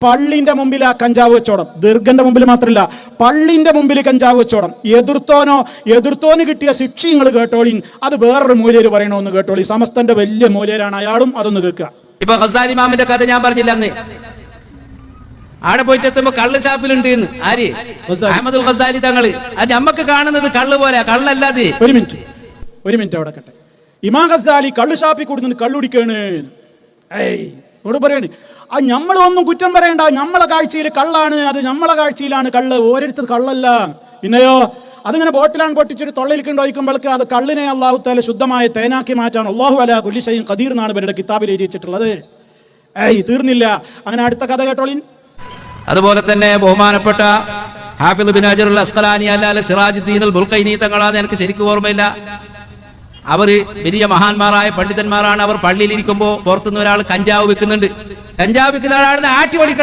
പള്ളിന്റെ മുമ്പിൽ ആ കഞ്ചാവ് വെച്ചോടം. ദീർഘന്റെ മുമ്പിൽ മാത്രമല്ല, പള്ളിന്റെ മുമ്പിൽ കഞ്ചാവ് വെച്ചോടം. എതിർത്തോന് കിട്ടിയ ശിക്ഷ നിങ്ങൾ കേട്ടോളീൻ. അത് വേറൊരു മൂല്യര് പറയണമെന്ന് കേട്ടോളി. സമസ്തന്റെ വലിയ മൂല്യരാണ് അയാളും, അതൊന്ന് കേൾക്കുക. ഇപ്പൊ ഖസാലി ഇമാമിന്റെ കഥ ഞാൻ പറഞ്ഞില്ല അന്ന്. ആടെ പോയിട്ട് എത്തുമ്പോ കള്ള് ഷാപ്പിലുണ്ട് എന്ന് ആര്? അഹമ്മദുൽ ഖസാലി തങ്ങള്. അത് നമ്മക്ക് കാണുന്നത് കള്ള് പോലെ, കള്ളല്ലാതെ. ഒരു മിനിറ്റ് അവിടെ കട്ടെ. ഇമാം ഖസാലി കള്ള് ഷാപ്പിൽ കൊടുത്തിട്ട് കള്ളുടിക്കാണ്. ഇവിടെ പറയാണ് ആ നമ്മളൊന്നും കുറ്റം പറയണ്ട, നമ്മളെ കാഴ്ചയിൽ കള്ളാണ്, അത് നമ്മളെ കാഴ്ചയിലാണ് കള്ള്, ഓരോരുത്തർ കള്ളല്ല. പിന്നെയോ അതിങ്ങനെ ബോട്ടിലാണ് പൊട്ടിച്ചൊരു തൊള്ളയിലേക്ക് ഒഴിക്കുമ്പോഴേക്ക് അത് കള്ളിനെ അല്ലാഹു തആല ശുദ്ധമായ തേനാക്കി മാറ്റാൻ അല്ലാഹു അലാ കുല്ലി ഷൈഇൻ ഖദീർ എന്നാണ് ഇവരുടെ കിതാബിൽ എഴുതി വെച്ചിട്ടുള്ളത്. തീർന്നില്ല. അങ്ങനെ അടുത്ത കഥ കേട്ടോളിൻ. അതുപോലെ തന്നെ ബഹുമാനപ്പെട്ട ഹാഫിദ് ബിൻ ഹജറുൽ അസ്ഖലാനി അല്ലാതെ സിറാജുദ്ദീൻ അൽ ബുൽഖൈനി തങ്ങളാണ്, എനിക്ക് ശരിക്കും ഓർമ്മയില്ല. അവര് വലിയ മഹാന്മാരായ പണ്ഡിതന്മാരാണ്. അവർ പള്ളിയിൽ ഇരിക്കുമ്പോൾ പുറത്തുനിന്ന് ഒരാൾ കഞ്ചാവ് വിൽക്കുന്നുണ്ട്. കഞ്ചാവ് വിൽക്കുന്ന ആളാണെന്ന് ആട്ടി ഓടിക്കണം.